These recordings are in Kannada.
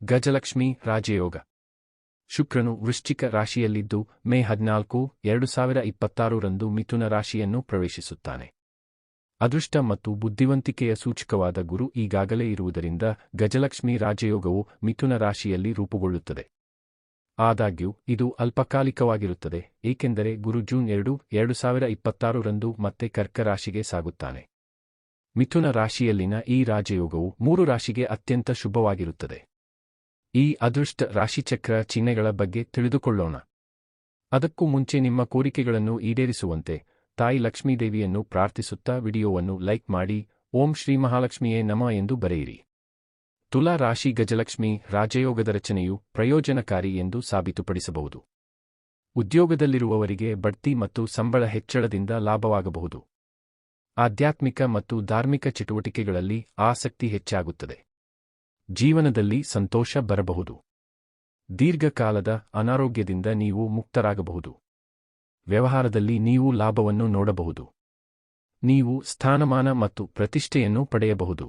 ಗಜಲಕ್ಷ್ಮಿ ರಾಜಯೋಗ. ಶುಕ್ರನು ವೃಶ್ಚಿಕ ರಾಶಿಯಲ್ಲಿದ್ದು ಮೇ 14, 2026ರಂದು ಮಿಥುನ ರಾಶಿಯನ್ನು ಪ್ರವೇಶಿಸುತ್ತಾನೆ. ಅದೃಷ್ಟ ಮತ್ತು ಬುದ್ಧಿವಂತಿಕೆಯ ಸೂಚಕವಾದ ಗುರು ಈಗಾಗಲೇ ಇರುವುದರಿಂದ ಗಜಲಕ್ಷ್ಮಿ ರಾಜಯೋಗವು ಮಿಥುನ ರಾಶಿಯಲ್ಲಿ ರೂಪುಗೊಳ್ಳುತ್ತದೆ. ಆದಾಗ್ಯೂ ಇದು ಅಲ್ಪಕಾಲಿಕವಾಗಿರುತ್ತದೆ, ಏಕೆಂದರೆ ಗುರು ಜೂನ್ 2, 2026ರಂದು ಮತ್ತೆ ಕರ್ಕ ರಾಶಿಗೆ ಸಾಗುತ್ತಾನೆ. ಮಿಥುನ ರಾಶಿಯಲ್ಲಿನ ಈ ರಾಜಯೋಗವು 3 ರಾಶಿಗೆ ಅತ್ಯಂತ ಶುಭವಾಗಿರುತ್ತದೆ. ಈ ಅದೃಷ್ಟ ರಾಶಿಚಕ್ರ ಚಿಹ್ನೆಗಳ ಬಗ್ಗೆ ತಿಳಿದುಕೊಳ್ಳೋಣ. ಅದಕ್ಕೂ ಮುಂಚೆ ನಿಮ್ಮ ಕೋರಿಕೆಗಳನ್ನು ಈಡೇರಿಸುವಂತೆ ತಾಯಿ ಲಕ್ಷ್ಮೀದೇವಿಯನ್ನು ಪ್ರಾರ್ಥಿಸುತ್ತಾ ವಿಡಿಯೋವನ್ನು ಲೈಕ್ ಮಾಡಿ, ಓಂ ಶ್ರೀ ಮಹಾಲಕ್ಷ್ಮಿಯೇ ನಮಃ ಎಂದು ಬರೆಯಿರಿ. ತುಲಾ ರಾಶಿ. ಗಜಲಕ್ಷ್ಮಿ ರಾಜಯೋಗದ ರಚನೆಯು ಪ್ರಯೋಜನಕಾರಿ ಎಂದು ಸಾಬೀತುಪಡಿಸಬಹುದು. ಉದ್ಯೋಗದಲ್ಲಿರುವವರಿಗೆ ಬಡ್ತಿ ಮತ್ತು ಸಂಬಳ ಹೆಚ್ಚಳದಿಂದ ಲಾಭವಾಗಬಹುದು. ಆಧ್ಯಾತ್ಮಿಕ ಮತ್ತು ಧಾರ್ಮಿಕ ಚಟುವಟಿಕೆಗಳಲ್ಲಿ ಆಸಕ್ತಿ ಹೆಚ್ಚಾಗುತ್ತದೆ. ಜೀವನದಲ್ಲಿ ಸಂತೋಷ ಬರಬಹುದು. ದೀರ್ಘಕಾಲದ ಅನಾರೋಗ್ಯದಿಂದ ನೀವು ಮುಕ್ತರಾಗಬಹುದು. ವ್ಯವಹಾರದಲ್ಲಿ ನೀವು ಲಾಭವನ್ನು ನೋಡಬಹುದು. ನೀವು ಸ್ಥಾನಮಾನ ಮತ್ತು ಪ್ರತಿಷ್ಠೆಯನ್ನು ಪಡೆಯಬಹುದು.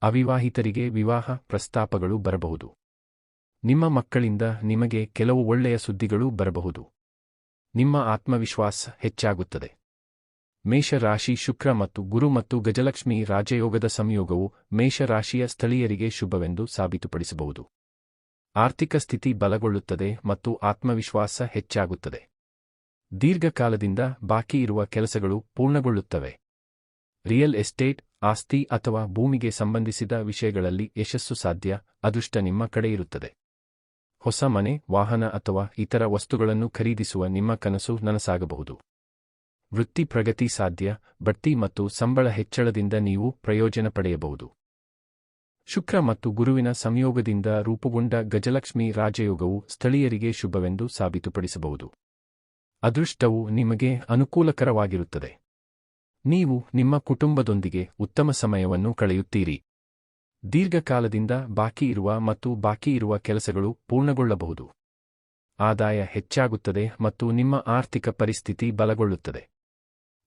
ಅವಿವಾಹಿತರಿಗೆ ವಿವಾಹ ಪ್ರಸ್ತಾಪಗಳು ಬರಬಹುದು. ನಿಮ್ಮ ಮಕ್ಕಳಿಂದ ನಿಮಗೆ ಕೆಲವು ಒಳ್ಳೆಯ ಸುದ್ದಿಗಳು ಬರಬಹುದು. ನಿಮ್ಮ ಆತ್ಮವಿಶ್ವಾಸ ಹೆಚ್ಚಾಗುತ್ತದೆ. ಮೇಷರಾಶಿ. ಶುಕ್ರ ಮತ್ತು ಗುರು ಮತ್ತು ಗಜಲಕ್ಷ್ಮಿ ರಾಜಯೋಗದ ಸಂಯೋಗವು ಮೇಷರಾಶಿಯ ಸ್ಥಳೀಯರಿಗೆ ಶುಭವೆಂದು ಸಾಬೀತುಪಡಿಸಬಹುದು. ಆರ್ಥಿಕ ಸ್ಥಿತಿ ಬಲಗೊಳ್ಳುತ್ತದೆ ಮತ್ತು ಆತ್ಮವಿಶ್ವಾಸ ಹೆಚ್ಚಾಗುತ್ತದೆ. ದೀರ್ಘಕಾಲದಿಂದ ಬಾಕಿ ಇರುವ ಕೆಲಸಗಳು ಪೂರ್ಣಗೊಳ್ಳುತ್ತವೆ. ರಿಯಲ್ ಎಸ್ಟೇಟ್, ಆಸ್ತಿ ಅಥವಾ ಭೂಮಿಗೆ ಸಂಬಂಧಿಸಿದ ವಿಷಯಗಳಲ್ಲಿ ಯಶಸ್ಸು ಸಾಧ್ಯ. ಅದೃಷ್ಟ ನಿಮ್ಮ ಕಡೆ ಇರುತ್ತದೆ. ಹೊಸ ಮನೆ, ವಾಹನ ಅಥವಾ ಇತರ ವಸ್ತುಗಳನ್ನು ಖರೀದಿಸುವ ನಿಮ್ಮ ಕನಸು ನನಸಾಗಬಹುದು. ವೃತ್ತಿ ಪ್ರಗತಿ ಸಾಧ್ಯ. ಬಡ್ತಿ ಮತ್ತು ಸಂಬಳ ಹೆಚ್ಚಳದಿಂದ ನೀವು ಪ್ರಯೋಜನ ಪಡೆಯಬಹುದು. ಶುಕ್ರ ಮತ್ತು ಗುರುವಿನ ಸಂಯೋಗದಿಂದ ರೂಪುಗೊಂಡ ಗಜಲಕ್ಷ್ಮಿ ರಾಜಯೋಗವು ಸ್ಥಳೀಯರಿಗೆ ಶುಭವೆಂದು ಸಾಬೀತುಪಡಿಸಬಹುದು. ಅದೃಷ್ಟವು ನಿಮಗೆ ಅನುಕೂಲಕರವಾಗಿರುತ್ತದೆ. ನೀವು ನಿಮ್ಮ ಕುಟುಂಬದೊಂದಿಗೆ ಉತ್ತಮ ಸಮಯವನ್ನು ಕಳೆಯುತ್ತೀರಿ. ದೀರ್ಘಕಾಲದಿಂದ ಬಾಕಿ ಇರುವ ಮತ್ತು ಬಾಕಿ ಇರುವ ಕೆಲಸಗಳು ಪೂರ್ಣಗೊಳ್ಳಬಹುದು. ಆದಾಯ ಹೆಚ್ಚಾಗುತ್ತದೆ ಮತ್ತು ನಿಮ್ಮ ಆರ್ಥಿಕ ಪರಿಸ್ಥಿತಿ ಬಲಗೊಳ್ಳುತ್ತದೆ.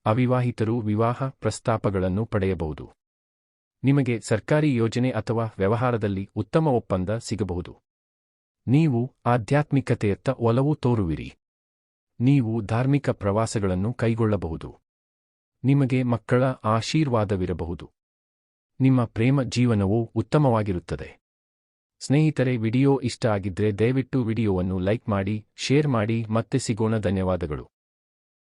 ಅವಿವಾಹಿತರು ವಿವಾಹ ಪ್ರಸ್ತಾಪಗಳನ್ನು ಪಡೆಯಬಹುದು. ನಿಮಗೆ ಸರ್ಕಾರಿ ಯೋಜನೆ ಅಥವಾ ವ್ಯವಹಾರದಲ್ಲಿ ಉತ್ತಮ ಒಪ್ಪಂದ ಸಿಗಬಹುದು. ನೀವು ಆಧ್ಯಾತ್ಮಿಕತೆಯತ್ತ ಒಲವು ತೋರುವಿರಿ. ನೀವು ಧಾರ್ಮಿಕ ಪ್ರವಾಸಗಳನ್ನು ಕೈಗೊಳ್ಳಬಹುದು. ನಿಮಗೆ ಮಕ್ಕಳ ಆಶೀರ್ವಾದವಿರಬಹುದು. ನಿಮ್ಮ ಪ್ರೇಮ ಜೀವನವು ಉತ್ತಮವಾಗಿರುತ್ತದೆ. ಸ್ನೇಹಿತರೆ, ವಿಡಿಯೋ ಇಷ್ಟ ಆಗಿದ್ರೆ ದಯವಿಟ್ಟು ವಿಡಿಯೋವನ್ನು ಲೈಕ್ ಮಾಡಿ, ಶೇರ್ ಮಾಡಿ. ಮತ್ತೆ ಸಿಗೋಣ. ಧನ್ಯವಾದಗಳು.